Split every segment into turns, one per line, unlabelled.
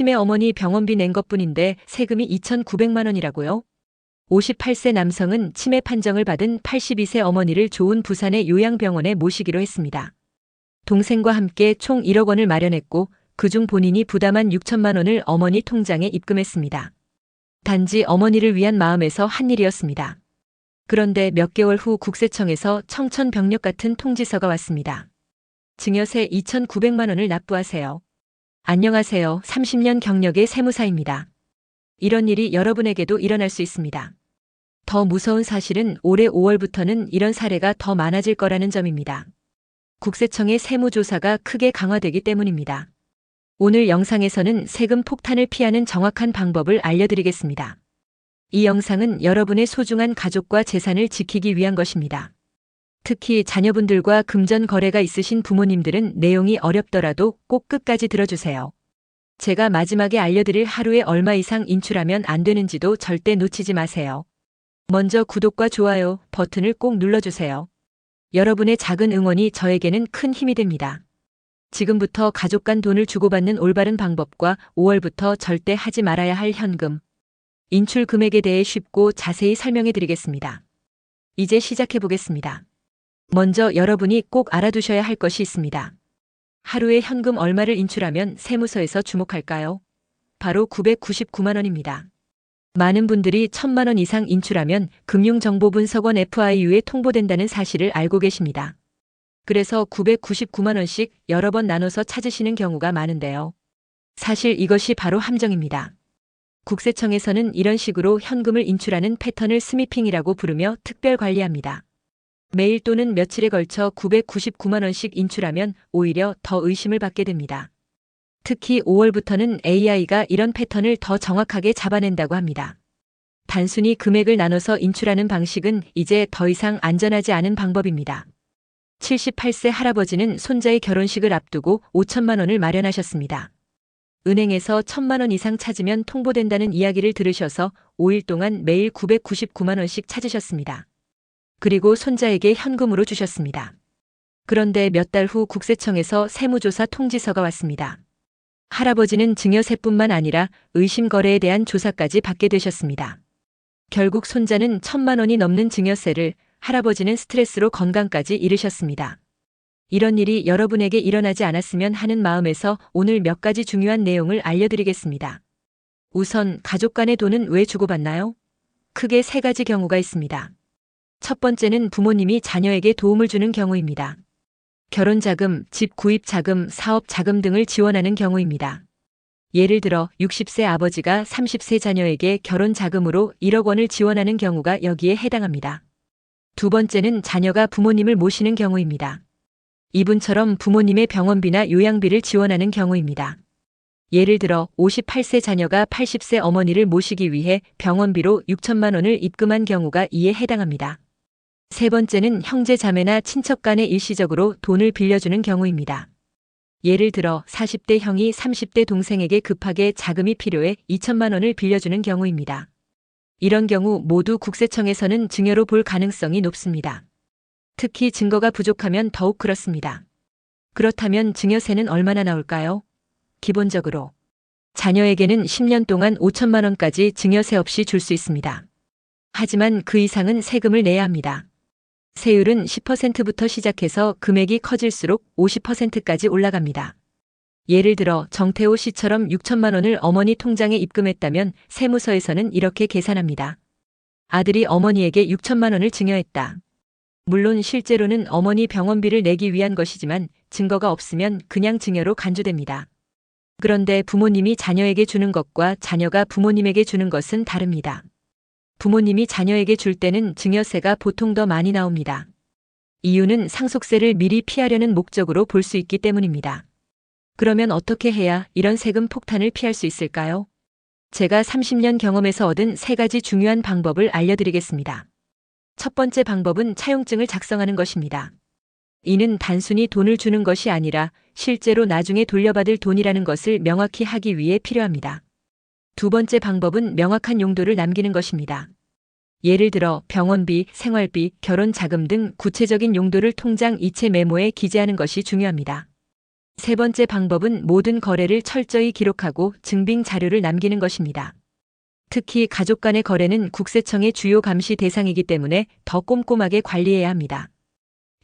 치매 어머니 병원비 낸 것뿐인데 세금이 2,900만 원이라고요? 58세 남성은 치매 판정을 받은 82세 어머니를 좋은 부산의 요양병원에 모시기로 했습니다. 동생과 함께 총 1억 원을 마련했고 그중 본인이 부담한 6천만 원을 어머니 통장에 입금했습니다. 단지 어머니를 위한 마음에서 한 일이었습니다. 그런데 몇 개월 후 국세청에서 청천벽력 같은 통지서가 왔습니다. 증여세 2,900만 원을 납부하세요. 안녕하세요. 30년 경력의 세무사입니다. 이런 일이 여러분에게도 일어날 수 있습니다. 더 무서운 사실은 올해 5월부터는 이런 사례가 더 많아질 거라는 점입니다. 국세청의 세무조사가 크게 강화되기 때문입니다. 오늘 영상에서는 세금 폭탄을 피하는 정확한 방법을 알려드리겠습니다. 이 영상은 여러분의 소중한 가족과 재산을 지키기 위한 것입니다. 특히 자녀분들과 금전 거래가 있으신 부모님들은 내용이 어렵더라도 꼭 끝까지 들어주세요. 제가 마지막에 알려드릴 하루에 얼마 이상 인출하면 안 되는지도 절대 놓치지 마세요. 먼저 구독과 좋아요 버튼을 꼭 눌러주세요. 여러분의 작은 응원이 저에게는 큰 힘이 됩니다. 지금부터 가족 간 돈을 주고받는 올바른 방법과 5월부터 절대 하지 말아야 할 현금 인출 금액에 대해 쉽고 자세히 설명해 드리겠습니다. 이제 시작해 보겠습니다. 먼저 여러분이 꼭 알아두셔야 할 것이 있습니다. 하루에 현금 얼마를 인출하면 세무서에서 주목할까요? 바로 999만 원입니다. 많은 분들이 1,000만 원 이상 인출하면 금융정보분석원 FIU에 통보된다는 사실을 알고 계십니다. 그래서 999만 원씩 여러 번 나눠서 찾으시는 경우가 많은데요. 사실 이것이 바로 함정입니다. 국세청에서는 이런 식으로 현금을 인출하는 패턴을 스미핑이라고 부르며 특별 관리합니다. 매일 또는 며칠에 걸쳐 999만 원씩 인출하면 오히려 더 의심을 받게 됩니다. 특히 5월부터는 AI가 이런 패턴을 더 정확하게 잡아낸다고 합니다. 단순히 금액을 나눠서 인출하는 방식은 이제 더 이상 안전하지 않은 방법입니다. 78세 할아버지는 손자의 결혼식을 앞두고 5천만 원을 마련하셨습니다. 은행에서 1,000만 원 이상 찾으면 통보된다는 이야기를 들으셔서 5일 동안 매일 999만 원씩 찾으셨습니다. 그리고 손자에게 현금으로 주셨습니다. 그런데 몇 달 후 국세청에서 세무조사 통지서가 왔습니다. 할아버지는 증여세뿐만 아니라 의심 거래에 대한 조사까지 받게 되셨습니다. 결국 손자는 1,000만 원이 넘는 증여세를, 할아버지는 스트레스로 건강까지 잃으셨습니다. 이런 일이 여러분에게 일어나지 않았으면 하는 마음에서 오늘 몇 가지 중요한 내용을 알려드리겠습니다. 우선 가족 간의 돈은 왜 주고받나요? 크게 세 가지 경우가 있습니다. 첫 번째는 부모님이 자녀에게 도움을 주는 경우입니다. 결혼자금, 집 구입 자금, 사업 자금 등을 지원하는 경우입니다. 예를 들어 60세 아버지가 30세 자녀에게 결혼 자금으로 1억 원을 지원하는 경우가 여기에 해당합니다. 두 번째는 자녀가 부모님을 모시는 경우입니다. 이분처럼 부모님의 병원비나 요양비를 지원하는 경우입니다. 예를 들어 58세 자녀가 80세 어머니를 모시기 위해 병원비로 6천만 원을 입금한 경우가 이에 해당합니다. 세 번째는 형제 자매나 친척 간에 일시적으로 돈을 빌려주는 경우입니다. 예를 들어 40대 형이 30대 동생에게 급하게 자금이 필요해 2천만 원을 빌려주는 경우입니다. 이런 경우 모두 국세청에서는 증여로 볼 가능성이 높습니다. 특히 증거가 부족하면 더욱 그렇습니다. 그렇다면 증여세는 얼마나 나올까요? 기본적으로 자녀에게는 10년 동안 5천만 원까지 증여세 없이 줄 수 있습니다. 하지만 그 이상은 세금을 내야 합니다. 세율은 10%부터 시작해서 금액이 커질수록 50%까지 올라갑니다. 예를 들어 정태호 씨처럼 6천만 원을 어머니 통장에 입금했다면 세무서에서는 이렇게 계산합니다. 아들이 어머니에게 6천만 원을 증여했다. 물론 실제로는 어머니 병원비를 내기 위한 것이지만 증거가 없으면 그냥 증여로 간주됩니다. 그런데 부모님이 자녀에게 주는 것과 자녀가 부모님에게 주는 것은 다릅니다. 부모님이 자녀에게 줄 때는 증여세가 보통 더 많이 나옵니다. 이유는 상속세를 미리 피하려는 목적으로 볼 수 있기 때문입니다. 그러면 어떻게 해야 이런 세금 폭탄을 피할 수 있을까요? 제가 30년 경험에서 얻은 세 가지 중요한 방법을 알려드리겠습니다. 첫 번째 방법은 차용증을 작성하는 것입니다. 이는 단순히 돈을 주는 것이 아니라 실제로 나중에 돌려받을 돈이라는 것을 명확히 하기 위해 필요합니다. 두 번째 방법은 명확한 용도를 남기는 것입니다. 예를 들어 병원비, 생활비, 결혼 자금 등 구체적인 용도를 통장 이체 메모에 기재하는 것이 중요합니다. 세 번째 방법은 모든 거래를 철저히 기록하고 증빙 자료를 남기는 것입니다. 특히 가족 간의 거래는 국세청의 주요 감시 대상이기 때문에 더 꼼꼼하게 관리해야 합니다.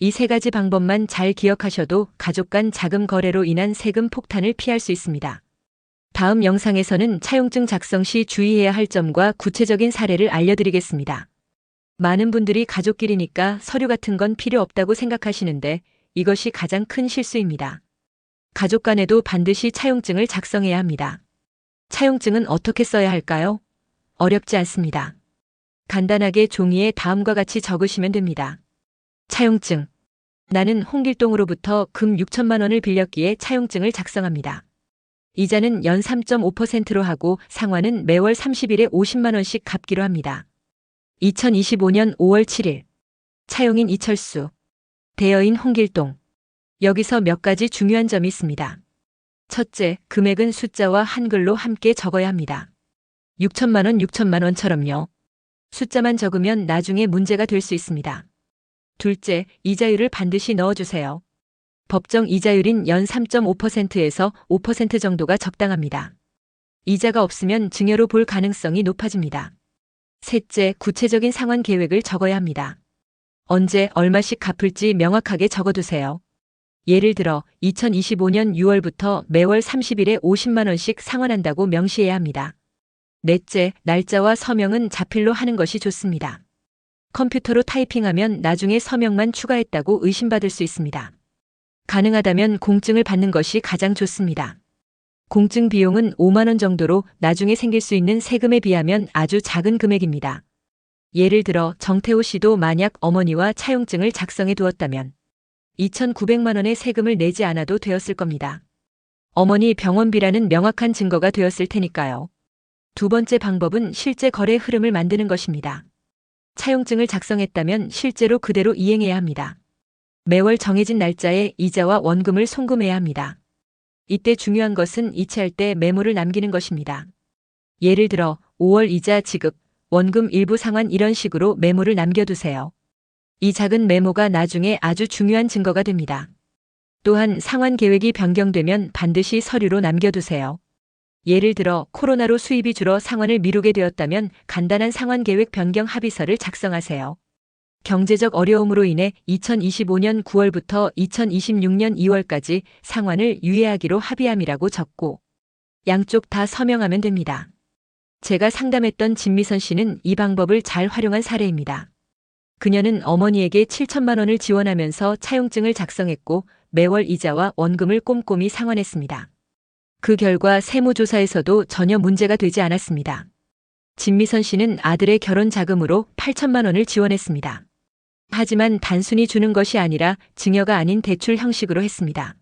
이 세 가지 방법만 잘 기억하셔도 가족 간 자금 거래로 인한 세금 폭탄을 피할 수 있습니다. 다음 영상에서는 차용증 작성 시 주의해야 할 점과 구체적인 사례를 알려드리겠습니다. 많은 분들이 가족끼리니까 서류 같은 건 필요 없다고 생각하시는데 이것이 가장 큰 실수입니다. 가족 간에도 반드시 차용증을 작성해야 합니다. 차용증은 어떻게 써야 할까요? 어렵지 않습니다. 간단하게 종이에 다음과 같이 적으시면 됩니다. 차용증. 나는 홍길동으로부터 금 6천만 원을 빌렸기에 차용증을 작성합니다. 이자는 연 3.5%로 하고 상환은 매월 30일에 50만 원씩 갚기로 합니다. 2025년 5월 7일. 차용인 이철수. 대여인 홍길동. 여기서 몇 가지 중요한 점이 있습니다. 첫째, 금액은 숫자와 한글로 함께 적어야 합니다. 6천만 원, 6천만 원처럼요. 숫자만 적으면 나중에 문제가 될 수 있습니다. 둘째, 이자율을 반드시 넣어주세요. 법정 이자율인 연 3.5%에서 5% 정도가 적당합니다. 이자가 없으면 증여로 볼 가능성이 높아집니다. 셋째, 구체적인 상환 계획을 적어야 합니다. 언제 얼마씩 갚을지 명확하게 적어두세요. 예를 들어 2025년 6월부터 매월 30일에 50만 원씩 상환한다고 명시해야 합니다. 넷째, 날짜와 서명은 자필로 하는 것이 좋습니다. 컴퓨터로 타이핑하면 나중에 서명만 추가했다고 의심받을 수 있습니다. 가능하다면 공증을 받는 것이 가장 좋습니다. 공증 비용은 5만 원 정도로 나중에 생길 수 있는 세금에 비하면 아주 작은 금액입니다. 예를 들어 정태호 씨도 만약 어머니와 차용증을 작성해 두었다면 2,900만 원의 세금을 내지 않아도 되었을 겁니다. 어머니 병원비라는 명확한 증거가 되었을 테니까요. 두 번째 방법은 실제 거래 흐름을 만드는 것입니다. 차용증을 작성했다면 실제로 그대로 이행해야 합니다. 매월 정해진 날짜에 이자와 원금을 송금해야 합니다. 이때 중요한 것은 이체할 때 메모를 남기는 것입니다. 예를 들어 5월 이자 지급, 원금 일부 상환 이런 식으로 메모를 남겨두세요. 이 작은 메모가 나중에 아주 중요한 증거가 됩니다. 또한 상환 계획이 변경되면 반드시 서류로 남겨두세요. 예를 들어 코로나로 수입이 줄어 상환을 미루게 되었다면 간단한 상환 계획 변경 합의서를 작성하세요. 경제적 어려움으로 인해 2025년 9월부터 2026년 2월까지 상환을 유예하기로 합의함이라고 적고 양쪽 다 서명하면 됩니다. 제가 상담했던 진미선 씨는 이 방법을 잘 활용한 사례입니다. 그녀는 어머니에게 7천만 원을 지원하면서 차용증을 작성했고 매월 이자와 원금을 꼼꼼히 상환했습니다. 그 결과 세무조사에서도 전혀 문제가 되지 않았습니다. 진미선 씨는 아들의 결혼 자금으로 8천만 원을 지원했습니다. 하지만 단순히 주는 것이 아니라 증여가 아닌 대출 형식으로 했습니다.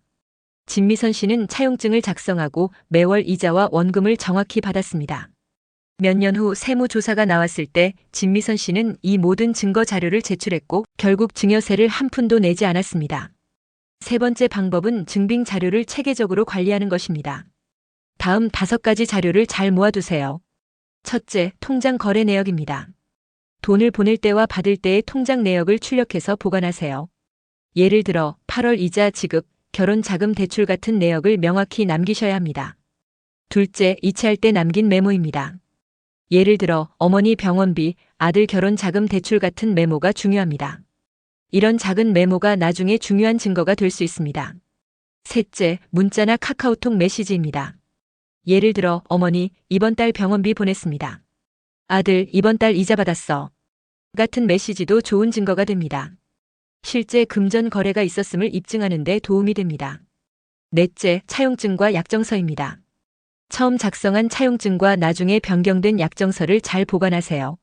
진미선 씨는 차용증을 작성하고 매월 이자와 원금을 정확히 받았습니다. 몇 년 후 세무조사가 나왔을 때 진미선 씨는 이 모든 증거 자료를 제출했고 결국 증여세를 한 푼도 내지 않았습니다. 세 번째 방법은 증빙 자료를 체계적으로 관리하는 것입니다. 다음 5가지 자료를 잘 모아두세요. 첫째, 통장 거래 내역입니다. 돈을 보낼 때와 받을 때의 통장 내역을 출력해서 보관하세요. 예를 들어 8월 이자 지급, 결혼 자금 대출 같은 내역을 명확히 남기셔야 합니다. 둘째, 이체할 때 남긴 메모입니다. 예를 들어 어머니 병원비, 아들 결혼 자금 대출 같은 메모가 중요합니다. 이런 작은 메모가 나중에 중요한 증거가 될 수 있습니다. 셋째, 문자나 카카오톡 메시지입니다. 예를 들어 어머니, 이번 달 병원비 보냈습니다. 아들, 이번 달 이자 받았어. 같은 메시지도 좋은 증거가 됩니다. 실제 금전 거래가 있었음을 입증하는 데 도움이 됩니다. 넷째, 차용증과 약정서입니다. 처음 작성한 차용증과 나중에 변경된 약정서를 잘 보관하세요.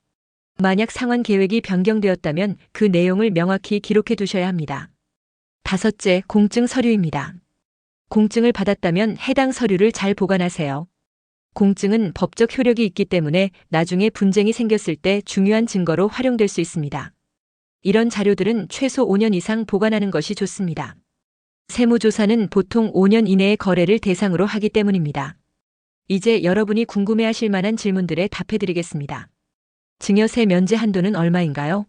만약 상환 계획이 변경되었다면 그 내용을 명확히 기록해 두셔야 합니다. 다섯째, 공증 서류입니다. 공증을 받았다면 해당 서류를 잘 보관하세요. 공증은 법적 효력이 있기 때문에 나중에 분쟁이 생겼을 때 중요한 증거로 활용될 수 있습니다. 이런 자료들은 최소 5년 이상 보관하는 것이 좋습니다. 세무조사는 보통 5년 이내의 거래를 대상으로 하기 때문입니다. 이제 여러분이 궁금해하실 만한 질문들에 답해드리겠습니다. 증여세 면제 한도는 얼마인가요?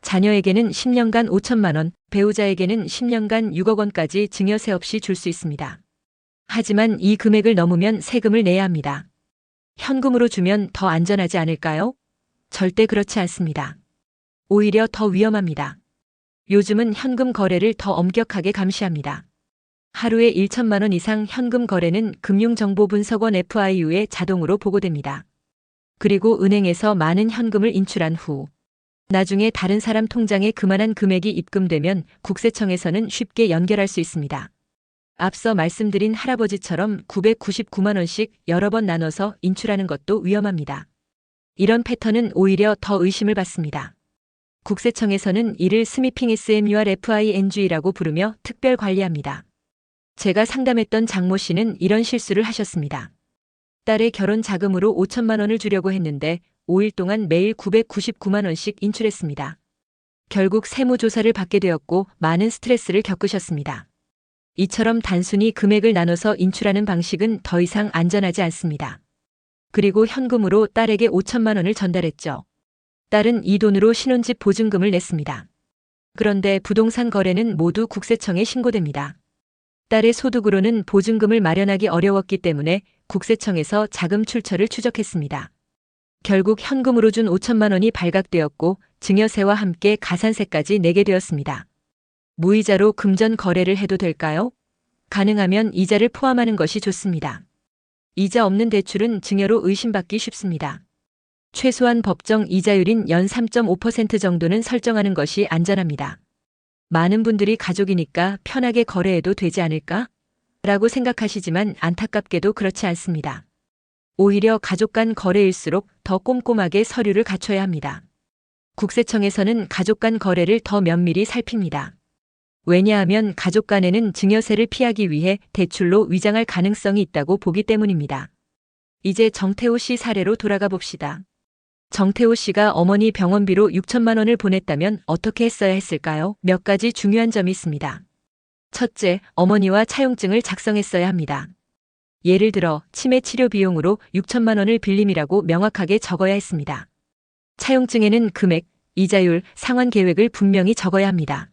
자녀에게는 10년간 5천만 원, 배우자에게는 10년간 6억 원까지 증여세 없이 줄 수 있습니다. 하지만 이 금액을 넘으면 세금을 내야 합니다. 현금으로 주면 더 안전하지 않을까요? 절대 그렇지 않습니다. 오히려 더 위험합니다. 요즘은 현금 거래를 더 엄격하게 감시합니다. 하루에 1천만 원 이상 현금 거래는 금융정보분석원 FIU에 자동으로 보고됩니다. 그리고 은행에서 많은 현금을 인출한 후 나중에 다른 사람 통장에 그만한 금액이 입금되면 국세청에서는 쉽게 연결할 수 있습니다. 앞서 말씀드린 할아버지처럼 999만 원씩 여러 번 나눠서 인출하는 것도 위험합니다. 이런 패턴은 오히려 더 의심을 받습니다. 국세청에서는 이를 스미핑 SMURFING라고 부르며 특별 관리합니다. 제가 상담했던 장모 씨는 이런 실수를 하셨습니다. 딸의 결혼 자금으로 5천만 원을 주려고 했는데 5일 동안 매일 999만 원씩 인출했습니다. 결국 세무조사를 받게 되었고 많은 스트레스를 겪으셨습니다. 이처럼 단순히 금액을 나눠서 인출하는 방식은 더 이상 안전하지 않습니다. 그리고 현금으로 딸에게 5천만 원을 전달했죠. 딸은 이 돈으로 신혼집 보증금을 냈습니다. 그런데 부동산 거래는 모두 국세청에 신고됩니다. 딸의 소득으로는 보증금을 마련하기 어려웠기 때문에 국세청에서 자금 출처를 추적했습니다. 결국 현금으로 준 5천만 원이 발각되었고 증여세와 함께 가산세까지 내게 되었습니다. 무이자로 금전 거래를 해도 될까요? 가능하면 이자를 포함하는 것이 좋습니다. 이자 없는 대출은 증여로 의심받기 쉽습니다. 최소한 법정 이자율인 연 3.5% 정도는 설정하는 것이 안전합니다. 많은 분들이 가족이니까 편하게 거래해도 되지 않을까? 라고 생각하시지만 안타깝게도 그렇지 않습니다. 오히려 가족 간 거래일수록 더 꼼꼼하게 서류를 갖춰야 합니다. 국세청에서는 가족 간 거래를 더 면밀히 살핍니다. 왜냐하면 가족 간에는 증여세를 피하기 위해 대출로 위장할 가능성이 있다고 보기 때문입니다. 이제 정태호 씨 사례로 돌아가 봅시다. 정태호 씨가 어머니 병원비로 6천만 원을 보냈다면 어떻게 했어야 했을까요? 몇 가지 중요한 점이 있습니다. 첫째, 어머니와 차용증을 작성했어야 합니다. 예를 들어 치매 치료 비용으로 6천만 원을 빌림이라고 명확하게 적어야 했습니다. 차용증에는 금액, 이자율, 상환 계획을 분명히 적어야 합니다.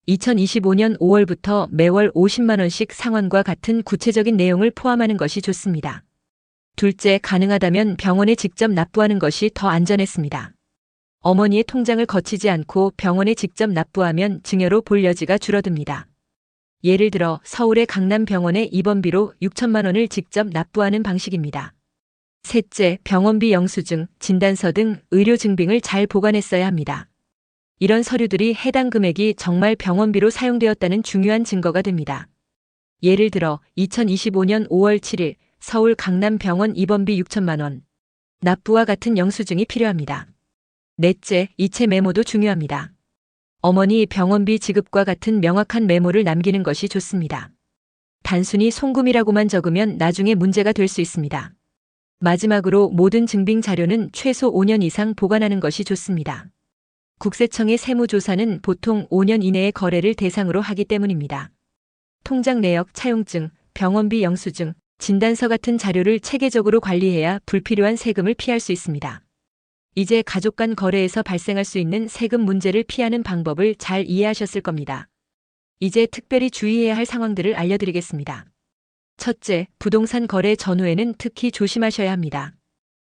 2025년 5월부터 매월 50만 원씩 상환과 같은 구체적인 내용을 포함하는 것이 좋습니다. 둘째, 가능하다면 병원에 직접 납부하는 것이 더 안전했습니다. 어머니의 통장을 거치지 않고 병원에 직접 납부하면 증여로 볼 여지가 줄어듭니다. 예를 들어 서울의 강남병원에 입원비로 6천만 원을 직접 납부하는 방식입니다. 셋째, 병원비 영수증, 진단서 등 의료 증빙을 잘 보관했어야 합니다. 이런 서류들이 해당 금액이 정말 병원비로 사용되었다는 중요한 증거가 됩니다. 예를 들어 2025년 5월 7일 서울 강남병원 입원비 6천만 원. 납부와 같은 영수증이 필요합니다. 넷째, 이체 메모도 중요합니다. 어머니 병원비 지급과 같은 명확한 메모를 남기는 것이 좋습니다. 단순히 송금이라고만 적으면 나중에 문제가 될 수 있습니다. 마지막으로 모든 증빙 자료는 최소 5년 이상 보관하는 것이 좋습니다. 국세청의 세무조사는 보통 5년 이내의 거래를 대상으로 하기 때문입니다. 통장 내역, 차용증, 병원비 영수증, 진단서 같은 자료를 체계적으로 관리해야 불필요한 세금을 피할 수 있습니다. 이제 가족 간 거래에서 발생할 수 있는 세금 문제를 피하는 방법을 잘 이해하셨을 겁니다. 이제 특별히 주의해야 할 상황들을 알려드리겠습니다. 첫째, 부동산 거래 전후에는 특히 조심하셔야 합니다.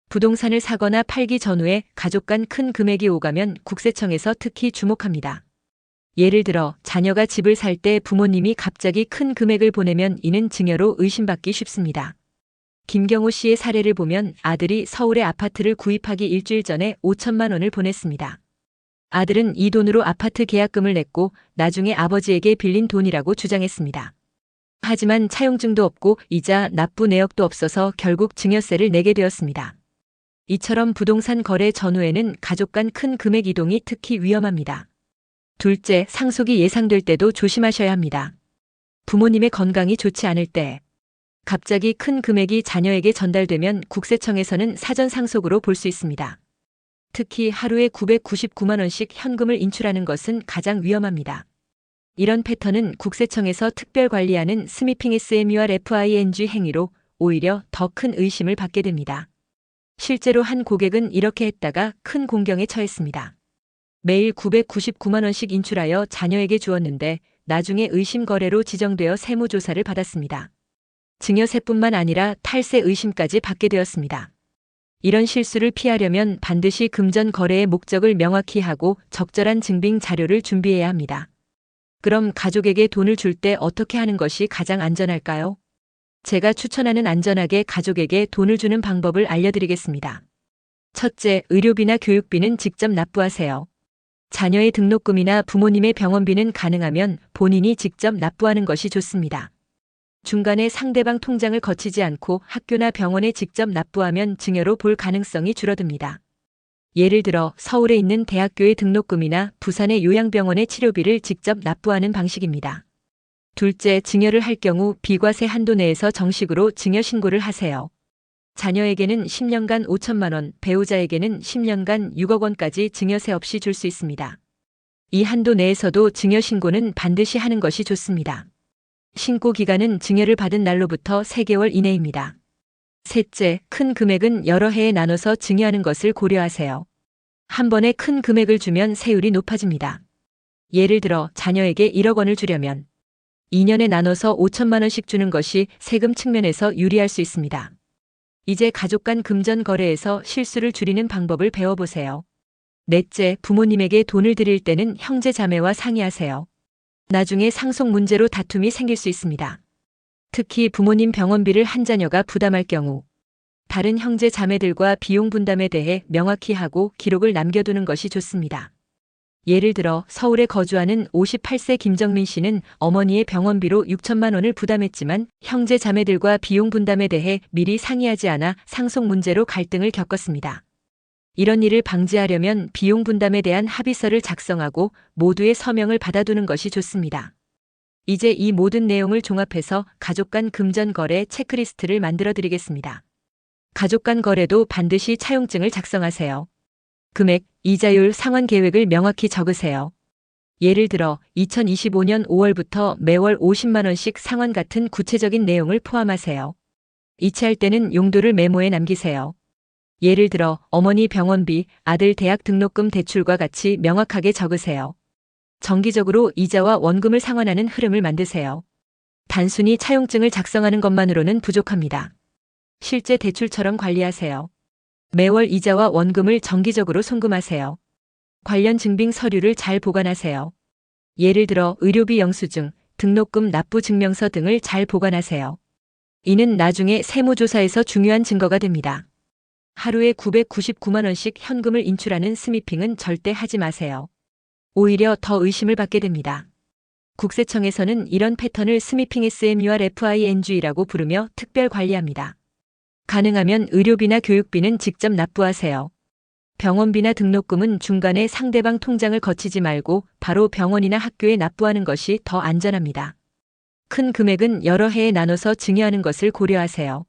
부동산을 사거나 팔기 전후에 가족 간 큰 금액이 오가면 국세청에서 특히 주목합니다. 예를 들어 자녀가 집을 살 때 부모님이 갑자기 큰 금액을 보내면 이는 증여로 의심받기 쉽습니다. 김경호 씨의 사례를 보면 아들이 서울에 아파트를 구입하기 일주일 전에 5천만 원을 보냈습니다. 아들은 이 돈으로 아파트 계약금을 냈고 나중에 아버지에게 빌린 돈이라고 주장했습니다. 하지만 차용증도 없고 이자, 납부 내역도 없어서 결국 증여세를 내게 되었습니다. 이처럼 부동산 거래 전후에는 가족 간 큰 금액 이동이 특히 위험합니다. 둘째, 상속이 예상될 때도 조심하셔야 합니다. 부모님의 건강이 좋지 않을 때 갑자기 큰 금액이 자녀에게 전달되면 국세청에서는 사전 상속으로 볼 수 있습니다. 특히 하루에 999만 원씩 현금을 인출하는 것은 가장 위험합니다. 이런 패턴은 국세청에서 특별 관리하는 스미핑 SMURFING 행위로 오히려 더 큰 의심을 받게 됩니다. 실제로 한 고객은 이렇게 했다가 큰 공경에 처했습니다. 매일 999만 원씩 인출하여 자녀에게 주었는데 나중에 의심 거래로 지정되어 세무조사를 받았습니다. 증여세뿐만 아니라 탈세 의심까지 받게 되었습니다. 이런 실수를 피하려면 반드시 금전 거래의 목적을 명확히 하고 적절한 증빙 자료를 준비해야 합니다. 그럼 가족에게 돈을 줄 때 어떻게 하는 것이 가장 안전할까요? 제가 추천하는 안전하게 가족에게 돈을 주는 방법을 알려드리겠습니다. 첫째, 의료비나 교육비는 직접 납부하세요. 자녀의 등록금이나 부모님의 병원비는 가능하면 본인이 직접 납부하는 것이 좋습니다. 중간에 상대방 통장을 거치지 않고 학교나 병원에 직접 납부하면 증여로 볼 가능성이 줄어듭니다. 예를 들어 서울에 있는 대학교의 등록금이나 부산의 요양병원의 치료비를 직접 납부하는 방식입니다. 둘째, 증여를 할 경우 비과세 한도 내에서 정식으로 증여 신고를 하세요. 자녀에게는 10년간 5천만 원, 배우자에게는 10년간 6억 원까지 증여세 없이 줄 수 있습니다. 이 한도 내에서도 증여 신고는 반드시 하는 것이 좋습니다. 신고 기간은 증여를 받은 날로부터 3개월 이내입니다. 셋째, 큰 금액은 여러 해에 나눠서 증여하는 것을 고려하세요. 한 번에 큰 금액을 주면 세율이 높아집니다. 예를 들어 자녀에게 1억 원을 주려면 2년에 나눠서 5천만 원씩 주는 것이 세금 측면에서 유리할 수 있습니다. 이제 가족 간 금전 거래에서 실수를 줄이는 방법을 배워보세요. 넷째, 부모님에게 돈을 드릴 때는 형제 자매와 상의하세요. 나중에 상속 문제로 다툼이 생길 수 있습니다. 특히 부모님 병원비를 한 자녀가 부담할 경우 다른 형제 자매들과 비용 분담에 대해 명확히 하고 기록을 남겨두는 것이 좋습니다. 예를 들어 서울에 거주하는 58세 김정민 씨는 어머니의 병원비로 6천만 원을 부담했지만 형제 자매들과 비용 분담에 대해 미리 상의하지 않아 상속 문제로 갈등을 겪었습니다. 이런 일을 방지하려면 비용 분담에 대한 합의서를 작성하고 모두의 서명을 받아두는 것이 좋습니다. 이제 이 모든 내용을 종합해서 가족 간 금전 거래 체크리스트를 만들어 드리겠습니다. 가족 간 거래도 반드시 차용증을 작성하세요. 금액, 이자율, 상환 계획을 명확히 적으세요. 예를 들어 2025년 5월부터 매월 50만 원씩 상환 같은 구체적인 내용을 포함하세요. 이체할 때는 용도를 메모에 남기세요. 예를 들어 어머니 병원비, 아들 대학 등록금 대출과 같이 명확하게 적으세요. 정기적으로 이자와 원금을 상환하는 흐름을 만드세요. 단순히 차용증을 작성하는 것만으로는 부족합니다. 실제 대출처럼 관리하세요. 매월 이자와 원금을 정기적으로 송금하세요. 관련 증빙 서류를 잘 보관하세요. 예를 들어 의료비 영수증, 등록금 납부 증명서 등을 잘 보관하세요. 이는 나중에 세무조사에서 중요한 증거가 됩니다. 하루에 999만 원씩 현금을 인출하는 스미핑은 절대 하지 마세요. 오히려 더 의심을 받게 됩니다. 국세청에서는 이런 패턴을 스미핑 SMURFING라고 부르며 특별 관리합니다. 가능하면 의료비나 교육비는 직접 납부하세요. 병원비나 등록금은 중간에 상대방 통장을 거치지 말고 바로 병원이나 학교에 납부하는 것이 더 안전합니다. 큰 금액은 여러 해에 나눠서 증여하는 것을 고려하세요.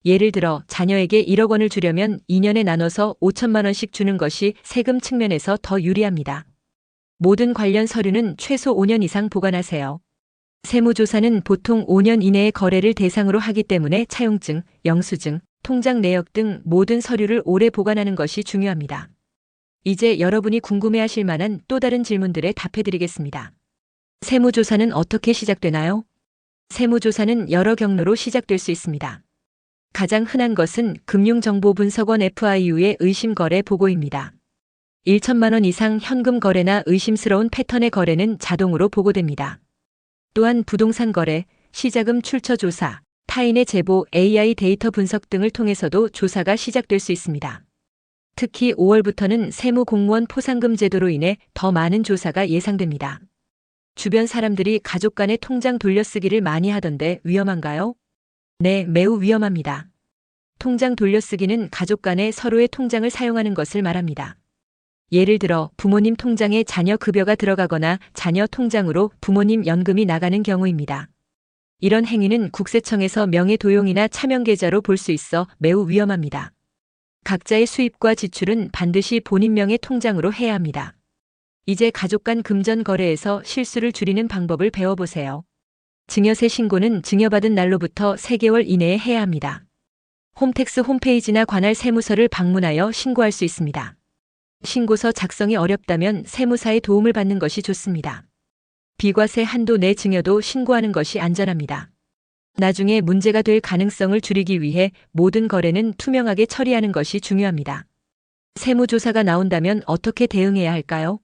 예를 들어 자녀에게 1억 원을 주려면 2년에 나눠서 5천만 원씩 주는 것이 세금 측면에서 더 유리합니다. 모든 관련 서류는 최소 5년 이상 보관하세요. 세무조사는 보통 5년 이내의 거래를 대상으로 하기 때문에 차용증, 영수증, 통장 내역 등 모든 서류를 오래 보관하는 것이 중요합니다. 이제 여러분이 궁금해하실 만한 또 다른 질문들에 답해드리겠습니다. 세무조사는 어떻게 시작되나요? 세무조사는 여러 경로로 시작될 수 있습니다. 가장 흔한 것은 금융정보분석원 FIU의 의심거래 보고입니다. 1천만 원 이상 현금 거래나 의심스러운 패턴의 거래는 자동으로 보고됩니다. 또한 부동산 거래, 시자금 출처 조사, 타인의 제보, AI 데이터 분석 등을 통해서도 조사가 시작될 수 있습니다. 특히 5월부터는 세무공무원 포상금 제도로 인해 더 많은 조사가 예상됩니다. 주변 사람들이 가족 간의 통장 돌려쓰기를 많이 하던데 위험한가요? 네, 매우 위험합니다. 통장 돌려쓰기는 가족 간에 서로의 통장을 사용하는 것을 말합니다. 예를 들어 부모님 통장에 자녀 급여가 들어가거나 자녀 통장으로 부모님 연금이 나가는 경우입니다. 이런 행위는 국세청에서 명예도용이나 차명계좌로 볼 수 있어 매우 위험합니다. 각자의 수입과 지출은 반드시 본인 명의 통장으로 해야 합니다. 이제 가족 간 금전 거래에서 실수를 줄이는 방법을 배워보세요. 증여세 신고는 증여받은 날로부터 3개월 이내에 해야 합니다. 홈택스 홈페이지나 관할 세무서를 방문하여 신고할 수 있습니다. 신고서 작성이 어렵다면 세무사의 도움을 받는 것이 좋습니다. 비과세 한도 내 증여도 신고하는 것이 안전합니다. 나중에 문제가 될 가능성을 줄이기 위해 모든 거래는 투명하게 처리하는 것이 중요합니다. 세무조사가 나온다면 어떻게 대응해야 할까요?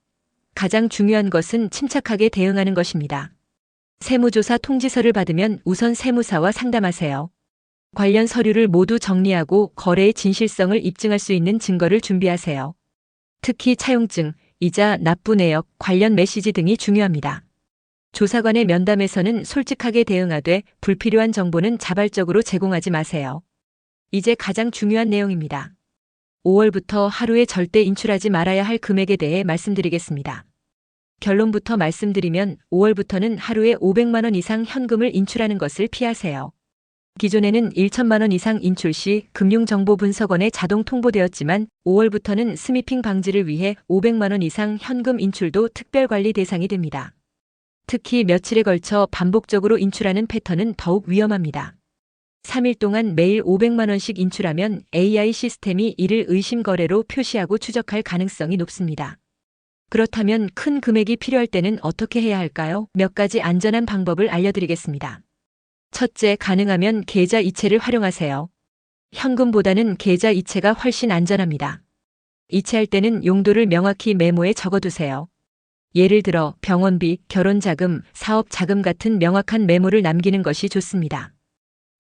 가장 중요한 것은 침착하게 대응하는 것입니다. 세무조사 통지서를 받으면 우선 세무사와 상담하세요. 관련 서류를 모두 정리하고 거래의 진실성을 입증할 수 있는 증거를 준비하세요. 특히 차용증, 이자, 납부 내역, 관련 메시지 등이 중요합니다. 조사관의 면담에서는 솔직하게 대응하되 불필요한 정보는 자발적으로 제공하지 마세요. 이제 가장 중요한 내용입니다. 5월부터 하루에 절대 인출하지 말아야 할 금액에 대해 말씀드리겠습니다. 결론부터 말씀드리면 5월부터는 하루에 500만 원 이상 현금을 인출하는 것을 피하세요. 기존에는 1천만 원 이상 인출 시 금융정보분석원에 자동 통보되었지만 5월부터는 스미핑 방지를 위해 500만 원 이상 현금 인출도 특별관리 대상이 됩니다. 특히 며칠에 걸쳐 반복적으로 인출하는 패턴은 더욱 위험합니다. 3일 동안 매일 500만 원씩 인출하면 AI 시스템이 이를 의심 거래로 표시하고 추적할 가능성이 높습니다. 그렇다면 큰 금액이 필요할 때는 어떻게 해야 할까요? 몇 가지 안전한 방법을 알려드리겠습니다. 첫째, 가능하면 계좌 이체를 활용하세요. 현금보다는 계좌 이체가 훨씬 안전합니다. 이체할 때는 용도를 명확히 메모에 적어두세요. 예를 들어 병원비, 결혼자금, 사업자금 같은 명확한 메모를 남기는 것이 좋습니다.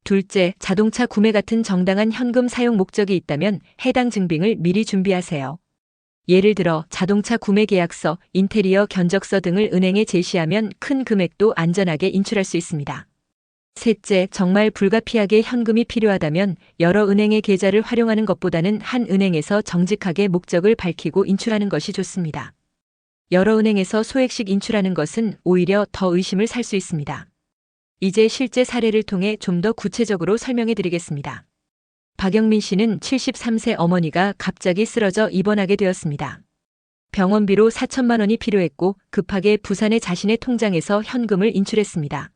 둘째, 자동차 구매 같은 정당한 현금 사용 목적이 있다면 해당 증빙을 미리 준비하세요. 예를 들어 자동차 구매 계약서, 인테리어 견적서 등을 은행에 제시하면 큰 금액도 안전하게 인출할 수 있습니다. 셋째, 정말 불가피하게 현금이 필요하다면 여러 은행의 계좌를 활용하는 것보다는 한 은행에서 정직하게 목적을 밝히고 인출하는 것이 좋습니다. 여러 은행에서 소액씩 인출하는 것은 오히려 더 의심을 살 수 있습니다. 이제 실제 사례를 통해 좀 더 구체적으로 설명해 드리겠습니다. 박영민 씨는 73세 어머니가 갑자기 쓰러져 입원하게 되었습니다. 병원비로 4천만 원이 필요했고 급하게 부산의 자신의 통장에서 현금을 인출했습니다.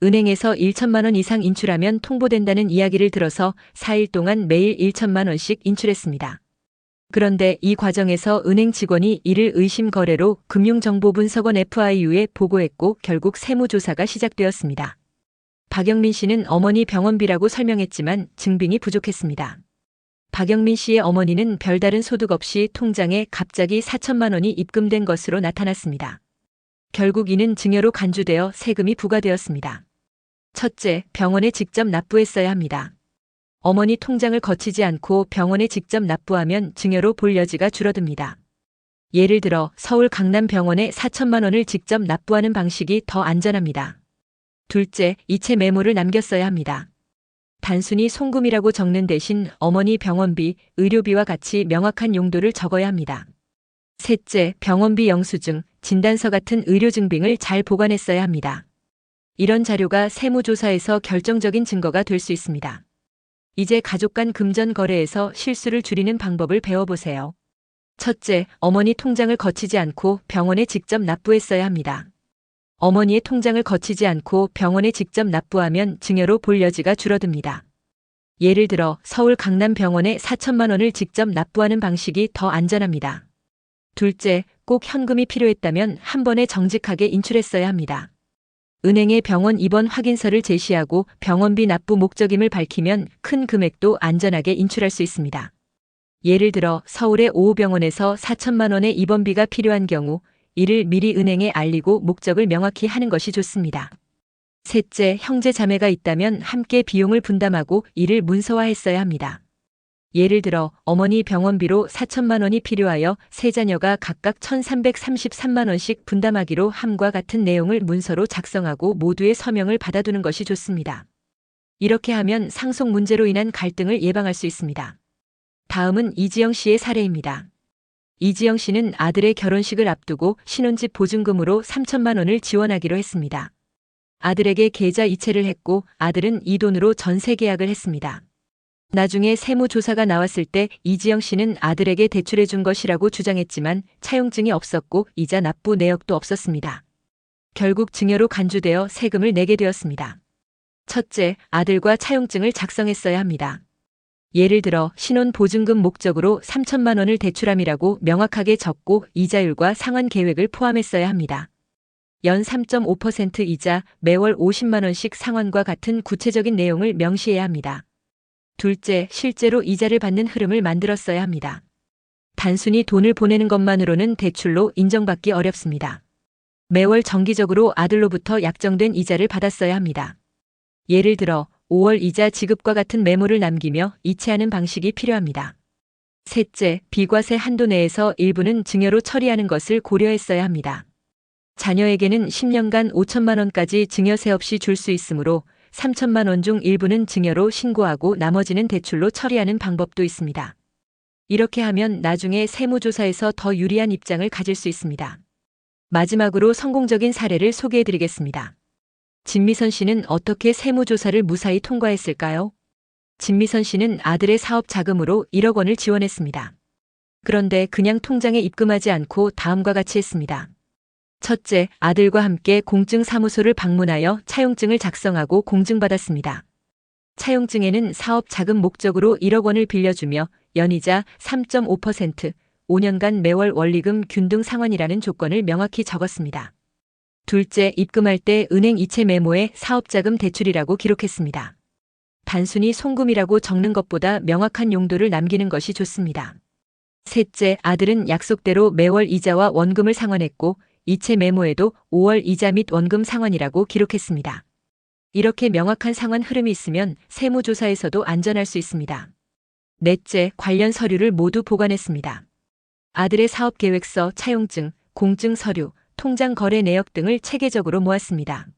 은행에서 1천만 원 이상 인출하면 통보된다는 이야기를 들어서 4일 동안 매일 1천만 원씩 인출했습니다. 그런데 이 과정에서 은행 직원이 이를 의심 거래로 금융정보분석원 FIU에 보고했고 결국 세무조사가 시작되었습니다. 박영민 씨는 어머니 병원비라고 설명했지만 증빙이 부족했습니다. 박영민 씨의 어머니는 별다른 소득 없이 통장에 갑자기 4천만 원이 입금된 것으로 나타났습니다. 결국 이는 증여로 간주되어 세금이 부과되었습니다. 첫째, 병원에 직접 납부했어야 합니다. 어머니 통장을 거치지 않고 병원에 직접 납부하면 증여로 볼 여지가 줄어듭니다. 예를 들어 서울 강남병원에 4천만 원을 직접 납부하는 방식이 더 안전합니다. 둘째, 이체 메모를 남겼어야 합니다. 단순히 송금이라고 적는 대신 어머니 병원비, 의료비와 같이 명확한 용도를 적어야 합니다. 셋째, 병원비 영수증, 진단서 같은 의료증빙을 잘 보관했어야 합니다. 이런 자료가 세무조사에서 결정적인 증거가 될 수 있습니다. 이제 가족 간 금전 거래에서 실수를 줄이는 방법을 배워보세요. 첫째, 어머니 통장을 거치지 않고 병원에 직접 납부했어야 합니다. 어머니의 통장을 거치지 않고 병원에 직접 납부하면 증여로 볼 여지가 줄어듭니다. 예를 들어 서울 강남병원에 4천만 원을 직접 납부하는 방식이 더 안전합니다. 둘째, 꼭 현금이 필요했다면 한 번에 정직하게 인출했어야 합니다. 은행에 병원 입원 확인서를 제시하고 병원비 납부 목적임을 밝히면 큰 금액도 안전하게 인출할 수 있습니다. 예를 들어 서울의 오호병원에서 4천만 원의 입원비가 필요한 경우 이를 미리 은행에 알리고 목적을 명확히 하는 것이 좋습니다. 셋째, 형제 자매가 있다면 함께 비용을 분담하고 이를 문서화했어야 합니다. 예를 들어 어머니 병원비로 4천만 원이 필요하여 세 자녀가 각각 1,333만 원씩 분담하기로 함과 같은 내용을 문서로 작성하고 모두의 서명을 받아두는 것이 좋습니다. 이렇게 하면 상속 문제로 인한 갈등을 예방할 수 있습니다. 다음은 이지영 씨의 사례입니다. 이지영 씨는 아들의 결혼식을 앞두고 신혼집 보증금으로 3천만 원을 지원하기로 했습니다. 아들에게 계좌 이체를 했고 아들은 이 돈으로 전세 계약을 했습니다. 나중에 세무조사가 나왔을 때 이지영 씨는 아들에게 대출해 준 것이라고 주장했지만 차용증이 없었고 이자 납부 내역도 없었습니다. 결국 증여로 간주되어 세금을 내게 되었습니다. 첫째, 아들과 차용증을 작성했어야 합니다. 예를 들어 신혼보증금 목적으로 3천만 원을 대출함이라고 명확하게 적고 이자율과 상환 계획을 포함했어야 합니다. 연 3.5% 이자, 매월 50만 원씩 상환과 같은 구체적인 내용을 명시해야 합니다. 둘째, 실제로 이자를 받는 흐름을 만들었어야 합니다. 단순히 돈을 보내는 것만으로는 대출로 인정받기 어렵습니다. 매월 정기적으로 아들로부터 약정된 이자를 받았어야 합니다. 예를 들어 5월 이자 지급과 같은 메모를 남기며 이체하는 방식이 필요합니다. 셋째, 비과세 한도 내에서 일부는 증여로 처리하는 것을 고려했어야 합니다. 자녀에게는 10년간 5천만 원까지 증여세 없이 줄 수 있으므로 3천만 원 중 일부는 증여로 신고하고 나머지는 대출로 처리하는 방법도 있습니다. 이렇게 하면 나중에 세무조사에서 더 유리한 입장을 가질 수 있습니다. 마지막으로 성공적인 사례를 소개해드리겠습니다. 진미선 씨는 어떻게 세무조사를 무사히 통과했을까요? 진미선 씨는 아들의 사업 자금으로 1억 원을 지원했습니다. 그런데 그냥 통장에 입금하지 않고 다음과 같이 했습니다. 첫째, 아들과 함께 공증사무소를 방문하여 차용증을 작성하고 공증받았습니다. 차용증에는 사업 자금 목적으로 1억 원을 빌려주며 연이자 3.5%, 5년간 매월 원리금 균등 상환이라는 조건을 명확히 적었습니다. 둘째, 입금할 때 은행 이체 메모에 사업자금 대출이라고 기록했습니다. 단순히 송금이라고 적는 것보다 명확한 용도를 남기는 것이 좋습니다. 셋째, 아들은 약속대로 매월 이자와 원금을 상환했고 이체 메모에도 5월 이자 및 원금 상환이라고 기록했습니다. 이렇게 명확한 상환 흐름이 있으면 세무조사에서도 안전할 수 있습니다. 넷째, 관련 서류를 모두 보관했습니다. 아들의 사업계획서, 차용증, 공증 서류, 통장 거래 내역 등을 체계적으로 모았습니다.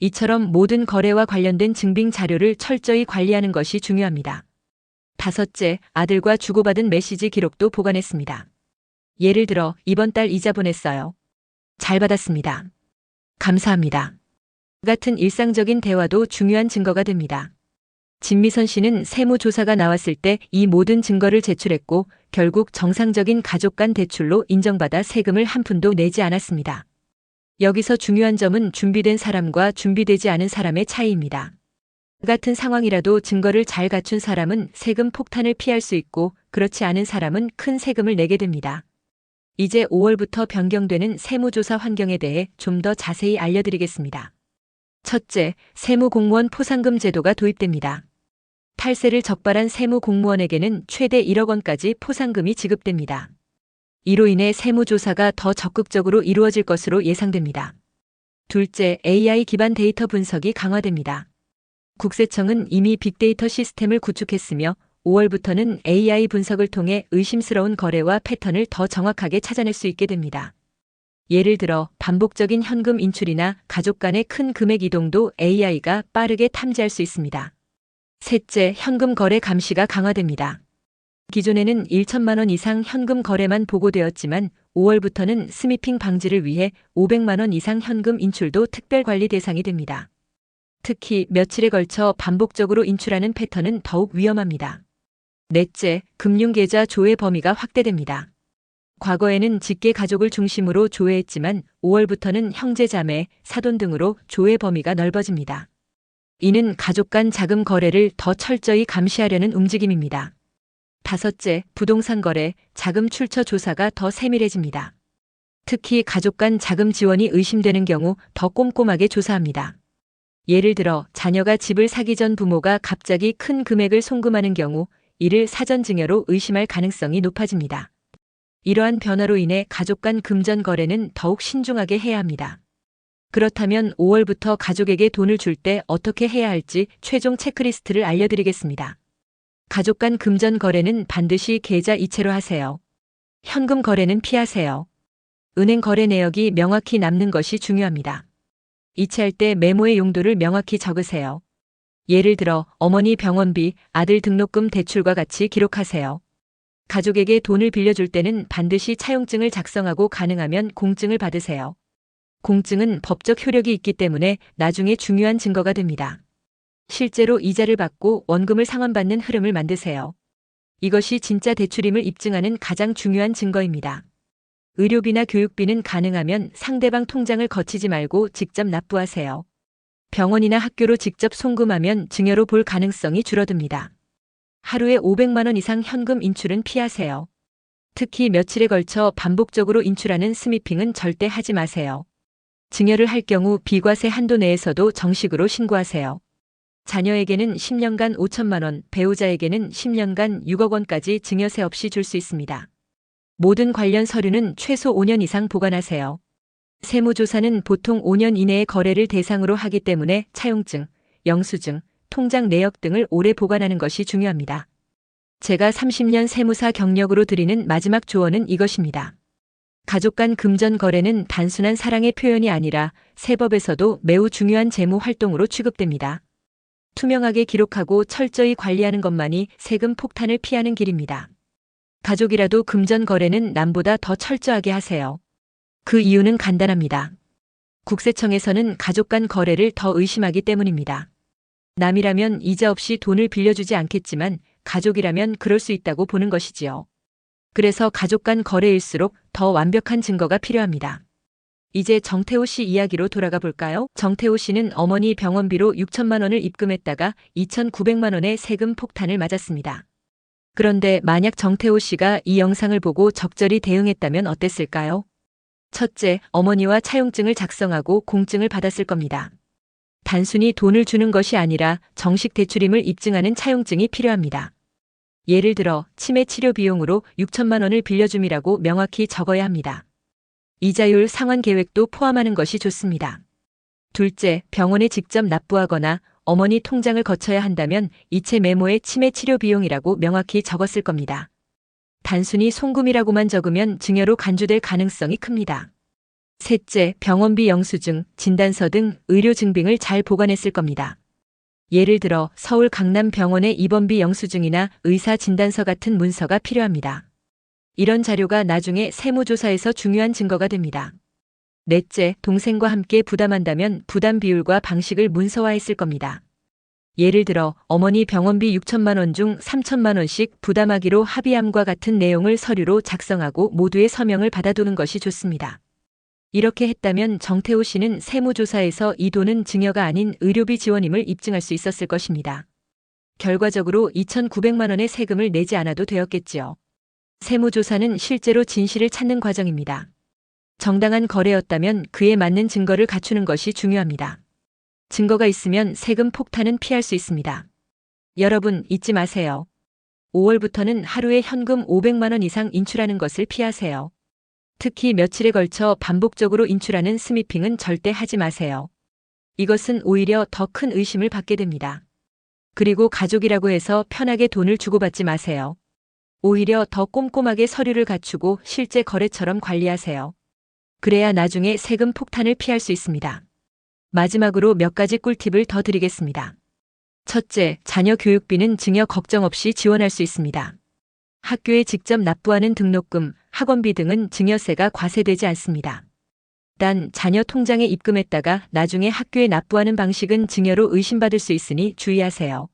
이처럼 모든 거래와 관련된 증빙 자료를 철저히 관리하는 것이 중요합니다. 다섯째, 아들과 주고받은 메시지 기록도 보관했습니다. 예를 들어 이번 달 이자 보냈어요. 잘 받았습니다. 감사합니다. 같은 일상적인 대화도 중요한 증거가 됩니다. 진미선 씨는 세무조사가 나왔을 때 이 모든 증거를 제출했고 결국 정상적인 가족 간 대출로 인정받아 세금을 한 푼도 내지 않았습니다. 여기서 중요한 점은 준비된 사람과 준비되지 않은 사람의 차이입니다. 같은 상황이라도 증거를 잘 갖춘 사람은 세금 폭탄을 피할 수 있고 그렇지 않은 사람은 큰 세금을 내게 됩니다. 이제 5월부터 변경되는 세무조사 환경에 대해 좀 더 자세히 알려드리겠습니다. 첫째, 세무공무원 포상금 제도가 도입됩니다. 탈세를 적발한 세무공무원에게는 최대 1억 원까지 포상금이 지급됩니다. 이로 인해 세무조사가 더 적극적으로 이루어질 것으로 예상됩니다. 둘째, AI 기반 데이터 분석이 강화됩니다. 국세청은 이미 빅데이터 시스템을 구축했으며 5월부터는 AI 분석을 통해 의심스러운 거래와 패턴을 더 정확하게 찾아낼 수 있게 됩니다. 예를 들어 반복적인 현금 인출이나 가족 간의 큰 금액 이동도 AI가 빠르게 탐지할 수 있습니다. 셋째, 현금 거래 감시가 강화됩니다. 기존에는 1천만 원 이상 현금 거래만 보고되었지만 5월부터는 스미핑 방지를 위해 500만 원 이상 현금 인출도 특별 관리 대상이 됩니다. 특히 며칠에 걸쳐 반복적으로 인출하는 패턴은 더욱 위험합니다. 넷째, 금융계좌 조회 범위가 확대됩니다. 과거에는 직계 가족을 중심으로 조회했지만 5월부터는 형제 자매, 사돈 등으로 조회 범위가 넓어집니다. 이는 가족 간 자금 거래를 더 철저히 감시하려는 움직임입니다. 다섯째, 부동산 거래, 자금 출처 조사가 더 세밀해집니다. 특히 가족 간 자금 지원이 의심되는 경우 더 꼼꼼하게 조사합니다. 예를 들어 자녀가 집을 사기 전 부모가 갑자기 큰 금액을 송금하는 경우 이를 사전 증여로 의심할 가능성이 높아집니다. 이러한 변화로 인해 가족 간 금전 거래는 더욱 신중하게 해야 합니다. 그렇다면 5월부터 가족에게 돈을 줄 때 어떻게 해야 할지 최종 체크리스트를 알려드리겠습니다. 가족 간 금전 거래는 반드시 계좌 이체로 하세요. 현금 거래는 피하세요. 은행 거래 내역이 명확히 남는 것이 중요합니다. 이체할 때 메모의 용도를 명확히 적으세요. 예를 들어 어머니 병원비, 아들 등록금 대출과 같이 기록하세요. 가족에게 돈을 빌려줄 때는 반드시 차용증을 작성하고 가능하면 공증을 받으세요. 공증은 법적 효력이 있기 때문에 나중에 중요한 증거가 됩니다. 실제로 이자를 받고 원금을 상환받는 흐름을 만드세요. 이것이 진짜 대출임을 입증하는 가장 중요한 증거입니다. 의료비나 교육비는 가능하면 상대방 통장을 거치지 말고 직접 납부하세요. 병원이나 학교로 직접 송금하면 증여로 볼 가능성이 줄어듭니다. 하루에 500만 원 이상 현금 인출은 피하세요. 특히 며칠에 걸쳐 반복적으로 인출하는 스미핑은 절대 하지 마세요. 증여를 할 경우 비과세 한도 내에서도 정식으로 신고하세요. 자녀에게는 10년간 5천만 원, 배우자에게는 10년간 6억 원까지 증여세 없이 줄 수 있습니다. 모든 관련 서류는 최소 5년 이상 보관하세요. 세무조사는 보통 5년 이내의 거래를 대상으로 하기 때문에 차용증, 영수증, 통장 내역 등을 오래 보관하는 것이 중요합니다. 제가 30년 세무사 경력으로 드리는 마지막 조언은 이것입니다. 가족 간 금전 거래는 단순한 사랑의 표현이 아니라 세법에서도 매우 중요한 재무 활동으로 취급됩니다. 투명하게 기록하고 철저히 관리하는 것만이 세금 폭탄을 피하는 길입니다. 가족이라도 금전 거래는 남보다 더 철저하게 하세요. 그 이유는 간단합니다. 국세청에서는 가족 간 거래를 더 의심하기 때문입니다. 남이라면 이자 없이 돈을 빌려주지 않겠지만 가족이라면 그럴 수 있다고 보는 것이지요. 그래서 가족 간 거래일수록 더 완벽한 증거가 필요합니다. 이제 정태호 씨 이야기로 돌아가 볼까요? 정태호 씨는 어머니 병원비로 6천만 원을 입금했다가 2,900만 원의 세금 폭탄을 맞았습니다. 그런데 만약 정태호 씨가 이 영상을 보고 적절히 대응했다면 어땠을까요? 첫째, 어머니와 차용증을 작성하고 공증을 받았을 겁니다. 단순히 돈을 주는 것이 아니라 정식 대출임을 입증하는 차용증이 필요합니다. 예를 들어 치매 치료 비용으로 6천만 원을 빌려줌이라고 명확히 적어야 합니다. 이자율 상환 계획도 포함하는 것이 좋습니다. 둘째, 병원에 직접 납부하거나 어머니 통장을 거쳐야 한다면 이체 메모에 치매 치료 비용이라고 명확히 적었을 겁니다. 단순히 송금이라고만 적으면 증여로 간주될 가능성이 큽니다. 셋째, 병원비 영수증, 진단서 등 의료 증빙을 잘 보관했을 겁니다. 예를 들어 서울 강남병원의 입원비 영수증이나 의사 진단서 같은 문서가 필요합니다. 이런 자료가 나중에 세무조사에서 중요한 증거가 됩니다. 넷째, 동생과 함께 부담한다면 부담 비율과 방식을 문서화했을 겁니다. 예를 들어 어머니 병원비 6천만 원 중 3천만 원씩 부담하기로 합의함과 같은 내용을 서류로 작성하고 모두의 서명을 받아두는 것이 좋습니다. 이렇게 했다면 정태호 씨는 세무조사에서 이 돈은 증여가 아닌 의료비 지원임을 입증할 수 있었을 것입니다. 결과적으로 2,900만 원의 세금을 내지 않아도 되었겠지요. 세무조사는 실제로 진실을 찾는 과정입니다. 정당한 거래였다면 그에 맞는 증거를 갖추는 것이 중요합니다. 증거가 있으면 세금 폭탄은 피할 수 있습니다. 여러분 잊지 마세요. 5월부터는 하루에 현금 500만 원 이상 인출하는 것을 피하세요. 특히 며칠에 걸쳐 반복적으로 인출하는 스미핑은 절대 하지 마세요. 이것은 오히려 더 큰 의심을 받게 됩니다. 그리고 가족이라고 해서 편하게 돈을 주고받지 마세요. 오히려 더 꼼꼼하게 서류를 갖추고 실제 거래처럼 관리하세요. 그래야 나중에 세금 폭탄을 피할 수 있습니다. 마지막으로 몇 가지 꿀팁을 더 드리겠습니다. 첫째, 자녀 교육비는 증여 걱정 없이 지원할 수 있습니다. 학교에 직접 납부하는 등록금, 학원비 등은 증여세가 과세되지 않습니다. 단, 자녀 통장에 입금했다가 나중에 학교에 납부하는 방식은 증여로 의심받을 수 있으니 주의하세요.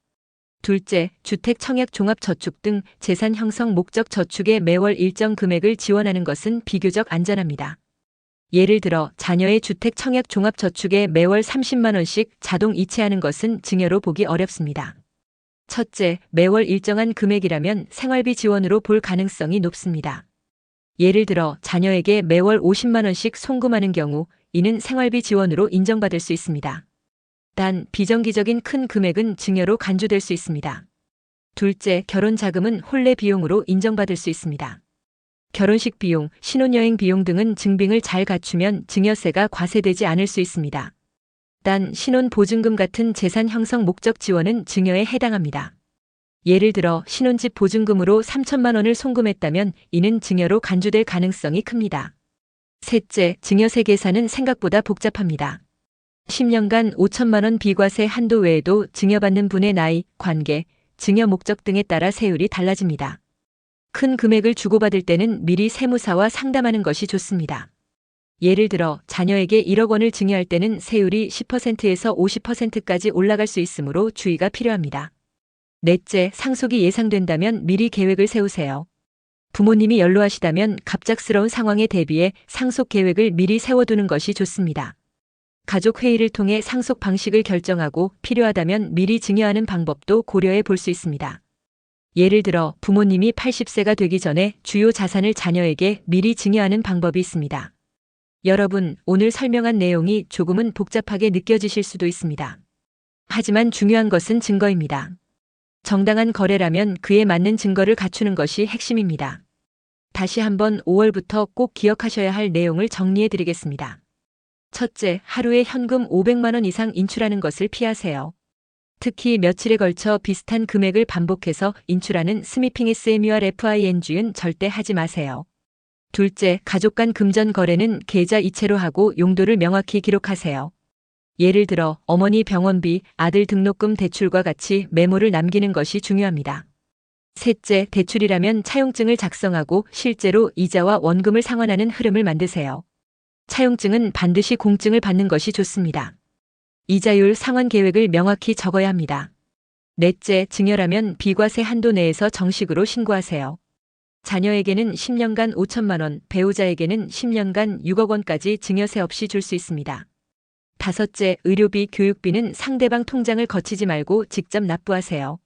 둘째, 주택 청약 종합저축 등 재산 형성 목적 저축에 매월 일정 금액을 지원하는 것은 비교적 안전합니다. 예를 들어 자녀의 주택 청약 종합저축에 매월 30만 원씩 자동 이체하는 것은 증여로 보기 어렵습니다. 첫째, 매월 일정한 금액이라면 생활비 지원으로 볼 가능성이 높습니다. 예를 들어 자녀에게 매월 50만 원씩 송금하는 경우 이는 생활비 지원으로 인정받을 수 있습니다. 단, 비정기적인 큰 금액은 증여로 간주될 수 있습니다. 둘째, 결혼 자금은 혼례 비용으로 인정받을 수 있습니다. 결혼식 비용, 신혼여행 비용 등은 증빙을 잘 갖추면 증여세가 과세되지 않을 수 있습니다. 단, 신혼보증금 같은 재산 형성 목적 지원은 증여에 해당합니다. 예를 들어 신혼집 보증금으로 3천만 원을 송금했다면 이는 증여로 간주될 가능성이 큽니다. 셋째, 증여세 계산은 생각보다 복잡합니다. 10년간 5천만 원 비과세 한도 외에도 증여받는 분의 나이, 관계, 증여 목적 등에 따라 세율이 달라집니다. 큰 금액을 주고받을 때는 미리 세무사와 상담하는 것이 좋습니다. 예를 들어 자녀에게 1억 원을 증여할 때는 세율이 10%에서 50%까지 올라갈 수 있으므로 주의가 필요합니다. 넷째, 상속이 예상된다면 미리 계획을 세우세요. 부모님이 연로하시다면 갑작스러운 상황에 대비해 상속 계획을 미리 세워두는 것이 좋습니다. 가족 회의를 통해 상속 방식을 결정하고 필요하다면 미리 증여하는 방법도 고려해 볼 수 있습니다. 예를 들어 부모님이 80세가 되기 전에 주요 자산을 자녀에게 미리 증여하는 방법이 있습니다. 여러분, 오늘 설명한 내용이 조금은 복잡하게 느껴지실 수도 있습니다. 하지만 중요한 것은 증거입니다. 정당한 거래라면 그에 맞는 증거를 갖추는 것이 핵심입니다. 다시 한번 5월부터 꼭 기억하셔야 할 내용을 정리해 드리겠습니다. 첫째, 하루에 현금 500만 원 이상 인출하는 것을 피하세요. 특히 며칠에 걸쳐 비슷한 금액을 반복해서 인출하는 스미핑 SMURFING은 절대 하지 마세요. 둘째, 가족 간 금전 거래는 계좌 이체로 하고 용도를 명확히 기록하세요. 예를 들어 어머니 병원비, 아들 등록금 대출과 같이 메모를 남기는 것이 중요합니다. 셋째, 대출이라면 차용증을 작성하고 실제로 이자와 원금을 상환하는 흐름을 만드세요. 차용증은 반드시 공증을 받는 것이 좋습니다. 이자율 상환 계획을 명확히 적어야 합니다. 넷째, 증여라면 비과세 한도 내에서 정식으로 신고하세요. 자녀에게는 10년간 5천만 원, 배우자에게는 10년간 6억 원까지 증여세 없이 줄 수 있습니다. 다섯째, 의료비, 교육비는 상대방 통장을 거치지 말고 직접 납부하세요.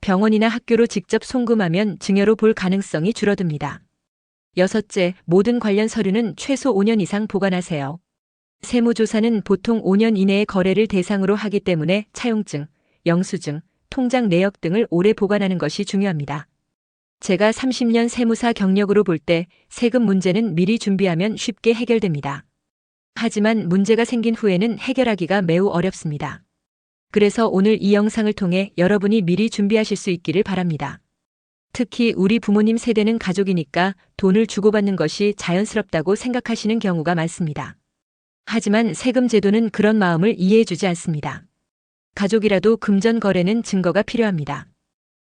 병원이나 학교로 직접 송금하면 증여로 볼 가능성이 줄어듭니다. 여섯째, 모든 관련 서류는 최소 5년 이상 보관하세요. 세무조사는 보통 5년 이내의 거래를 대상으로 하기 때문에 차용증, 영수증, 통장 내역 등을 오래 보관하는 것이 중요합니다. 제가 30년 세무사 경력으로 볼 때 세금 문제는 미리 준비하면 쉽게 해결됩니다. 하지만 문제가 생긴 후에는 해결하기가 매우 어렵습니다. 그래서 오늘 이 영상을 통해 여러분이 미리 준비하실 수 있기를 바랍니다. 특히 우리 부모님 세대는 가족이니까 돈을 주고받는 것이 자연스럽다고 생각하시는 경우가 많습니다. 하지만 세금 제도는 그런 마음을 이해해주지 않습니다. 가족이라도 금전 거래는 증거가 필요합니다.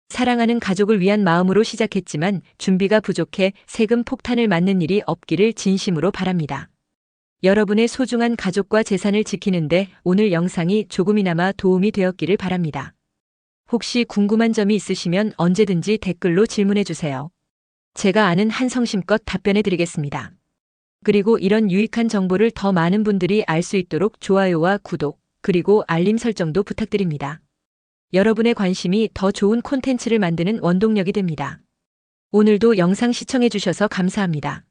사랑하는 가족을 위한 마음으로 시작했지만 준비가 부족해 세금 폭탄을 맞는 일이 없기를 진심으로 바랍니다. 여러분의 소중한 가족과 재산을 지키는데 오늘 영상이 조금이나마 도움이 되었기를 바랍니다. 혹시 궁금한 점이 있으시면 언제든지 댓글로 질문해 주세요. 제가 아는 한성심껏 답변해 드리겠습니다. 그리고 이런 유익한 정보를 더 많은 분들이 알 수 있도록 좋아요와 구독, 그리고 알림 설정도 부탁드립니다. 여러분의 관심이 더 좋은 콘텐츠를 만드는 원동력이 됩니다. 오늘도 영상 시청해 주셔서 감사합니다.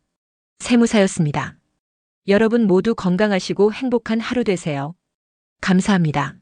세무사였습니다. 여러분 모두 건강하시고 행복한 하루 되세요. 감사합니다.